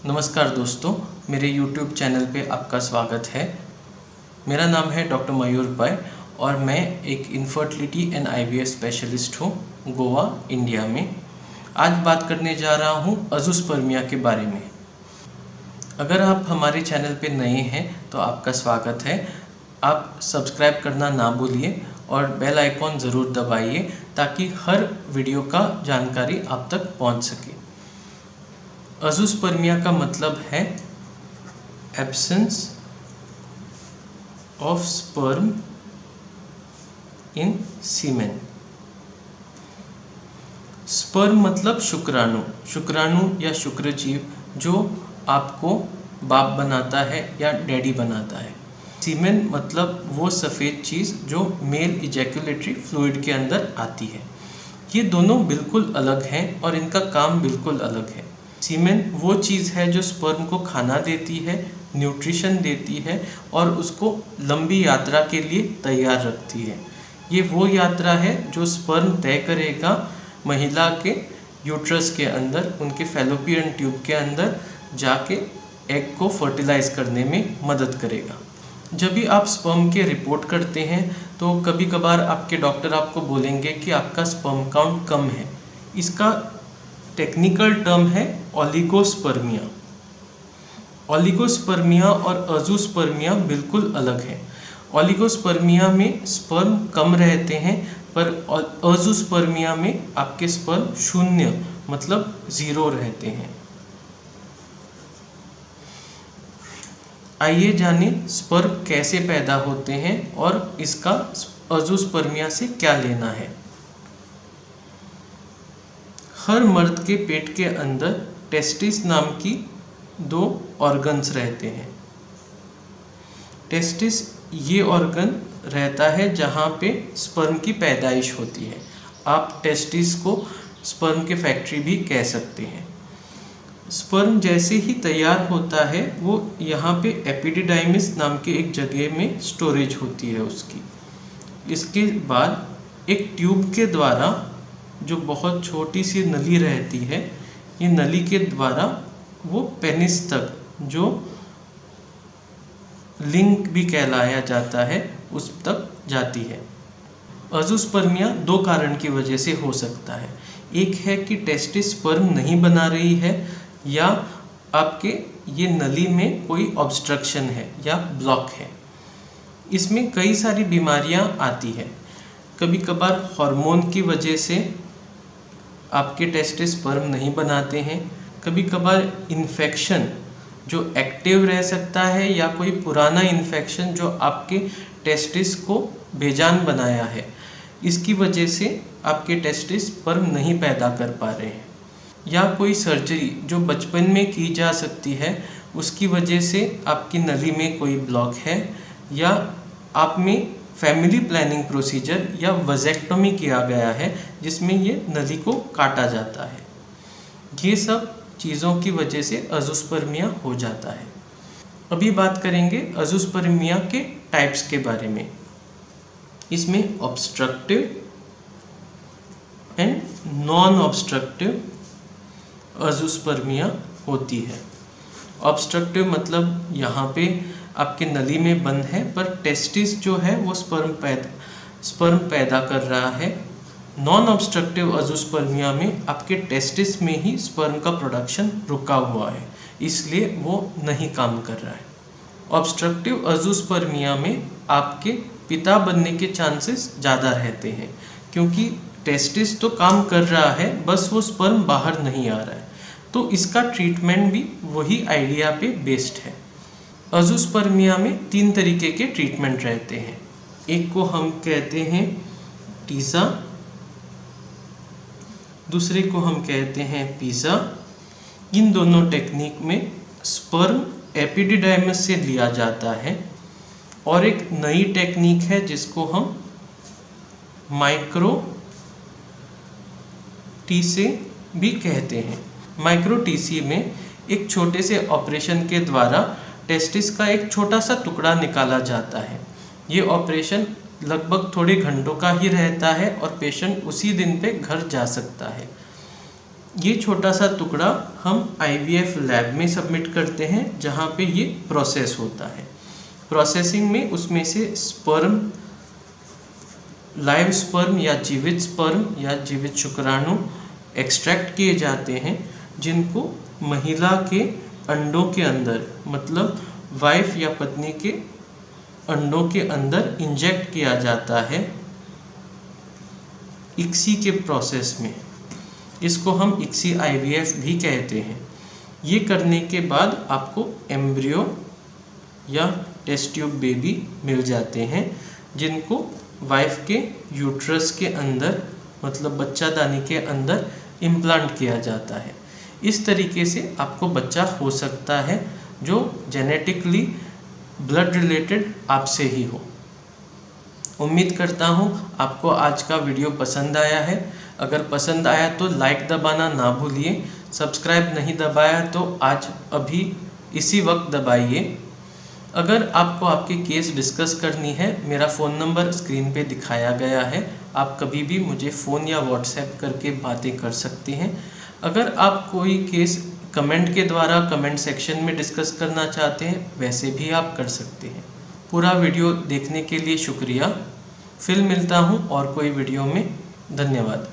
नमस्कार दोस्तों, मेरे YouTube चैनल पे आपका स्वागत है। मेरा नाम है डॉक्टर मयूर पाय और मैं एक इनफर्टिलिटी एंड IVF स्पेशलिस्ट हूँ गोवा, इंडिया में। आज बात करने जा रहा हूँ अज़ोस्पर्मिया के बारे में। अगर आप हमारे चैनल पे नए हैं तो आपका स्वागत है। आप सब्सक्राइब करना ना भूलिए और बेल आइकॉन ज़रूर दबाइए ताकि हर वीडियो का जानकारी आप तक पहुँच सके। अज़ोस्पर्मिया का मतलब है absence of sperm in semen. Sperm मतलब शुक्राणु या शुक्रजीव जो आपको बाप बनाता है या डैडी बनाता है। सीमेन मतलब वो सफ़ेद चीज़ जो मेल इजैकुलेटरी फ्लूइड के अंदर आती है। ये दोनों बिल्कुल अलग हैं और इनका काम बिल्कुल अलग है। सीमेन वो चीज़ है जो स्पर्म को खाना देती है, न्यूट्रिशन देती है और उसको लंबी यात्रा के लिए तैयार रखती है। ये वो यात्रा है जो स्पर्म तय करेगा महिला के यूट्रस के अंदर, उनके फैलोपियन ट्यूब के अंदर जाके एग को फर्टिलाइज करने में मदद करेगा। जब भी आप स्पर्म के रिपोर्ट करते हैं तो कभी कभार आपके डॉक्टर आपको बोलेंगे कि आपका स्पर्म काउंट कम है। इसका टेक्निकल टर्म है ओलिगोस्पर्मिया। ओलिगोस्पर्मिया और अज़ोस्पर्मिया बिल्कुल अलग है। ओलिगोस्पर्मिया में स्पर्म कम रहते हैं पर अज़ोस्पर्मिया में आपके स्पर्म शून्य मतलब ज़ीरो रहते हैं। आइए जाने स्पर्म कैसे पैदा होते हैं और इसका अज़ोस्पर्मिया से क्या लेना है। हर मर्द के पेट के अंदर टेस्टिस नाम की 2 ऑर्गन्स रहते हैं। टेस्टिस ये ऑर्गन रहता है जहाँ पे स्पर्म की पैदाइश होती है। आप टेस्टिस को स्पर्म के फैक्ट्री भी कह सकते हैं। स्पर्म जैसे ही तैयार होता है वो यहाँ पे एपिडिडाइमिस नाम के एक जगह में स्टोरेज होती है उसकी। इसके बाद एक ट्यूब के द्वारा जो बहुत छोटी सी नली रहती है, ये नली के द्वारा वो पेनिस तक, जो लिंग भी कहलाया जाता है, उस तक जाती है। अज़ोस्पर्मिया 2 कारण की वजह से हो सकता है। एक है कि टेस्टिस स्पर्म नहीं बना रही है या आपके ये नली में कोई ऑब्स्ट्रक्शन है या ब्लॉक है। इसमें कई सारी बीमारियां आती है। कभी कभार हार्मोन की वजह से आपके टेस्टिस स्पर्म नहीं बनाते हैं। कभी कभार इन्फेक्शन जो एक्टिव रह सकता है या कोई पुराना इन्फेक्शन जो आपके टेस्टिस को बेजान बनाया है, इसकी वजह से आपके टेस्टिस स्पर्म नहीं पैदा कर पा रहे हैं। या कोई सर्जरी जो बचपन में की जा सकती है, उसकी वजह से आपकी नली में कोई ब्लॉक है या आप में फैमिली प्लानिंग प्रोसीजर या वज़ेक्टोमी किया गया है जिसमें ये नली को काटा जाता है। ये सब चीज़ों की वजह से अज़ोस्पर्मिया हो जाता है। अभी बात करेंगे अज़ोस्पर्मिया के टाइप्स के बारे में। इसमें ऑब्स्ट्रक्टिव एंड नॉन ऑब्स्ट्रक्टिव अज़ोस्पर्मिया होती है। ऑब्स्ट्रक्टिव मतलब यहाँ पे आपके नली में बंद है पर टेस्टिस जो है वो स्पर्म पैदा कर रहा है। नॉन ऑब्स्ट्रक्टिव अज़ोस्पर्मिया में आपके टेस्टिस में ही स्पर्म का प्रोडक्शन रुका हुआ है, इसलिए वो नहीं काम कर रहा है। ऑब्स्ट्रक्टिव अज़ोस्पर्मिया में आपके पिता बनने के चांसेस ज़्यादा रहते हैं क्योंकि टेस्टिस तो काम कर रहा है, बस वो स्पर्म बाहर नहीं आ रहा है। तो इसका ट्रीटमेंट भी वही आइडिया पे बेस्ड है। अज़ोस्पर्मिया में 3 तरीके के ट्रीटमेंट रहते हैं। एक को हम कहते हैं टीसा, दूसरे को हम कहते हैं पीसा। इन दोनों टेक्निक में स्पर्म एपिडिडाइमिस से लिया जाता है और एक नई टेक्निक है जिसको हम माइक्रो टीसे भी कहते हैं। माइक्रो टीसी में एक छोटे से ऑपरेशन के द्वारा टेस्टिस का एक छोटा सा टुकड़ा निकाला जाता है। ये ऑपरेशन लगभग थोड़े घंटों का ही रहता है और पेशेंट उसी दिन पे घर जा सकता है। ये छोटा सा टुकड़ा हम IVF लैब में सबमिट करते हैं जहाँ पे ये प्रोसेस होता है। प्रोसेसिंग में उसमें से स्पर्म, लाइव स्पर्म या जीवित शुक्राणु एक्सट्रैक्ट किए जाते हैं, जिनको महिला के अंडों के अंदर, मतलब वाइफ या पत्नी के अंडों के अंदर इंजेक्ट किया जाता है इक्सी के प्रोसेस में। इसको हम इक्सी IVF भी कहते हैं। ये करने के बाद आपको एम्ब्रियो या टेस्ट ट्यूब बेबी मिल जाते हैं, जिनको वाइफ के यूट्रस के अंदर, मतलब बच्चादानी के अंदर इम्प्लांट किया जाता है। इस तरीके से आपको बच्चा हो सकता है जो जेनेटिकली ब्लड रिलेटेड आपसे ही हो। उम्मीद करता हूँ आपको आज का वीडियो पसंद आया है। अगर पसंद आया तो लाइक दबाना ना भूलिए। सब्सक्राइब नहीं दबाया तो आज अभी इसी वक्त दबाइए। अगर आपको आपके केस डिस्कस करनी है, मेरा फ़ोन नंबर स्क्रीन पे दिखाया गया है। आप कभी भी मुझे फ़ोन या व्हाट्सएप करके बातें कर सकते हैं। अगर आप कोई केस कमेंट के द्वारा कमेंट सेक्शन में डिस्कस करना चाहते हैं, वैसे भी आप कर सकते हैं। पूरा वीडियो देखने के लिए शुक्रिया। फिर मिलता हूँ और कोई वीडियो में। धन्यवाद।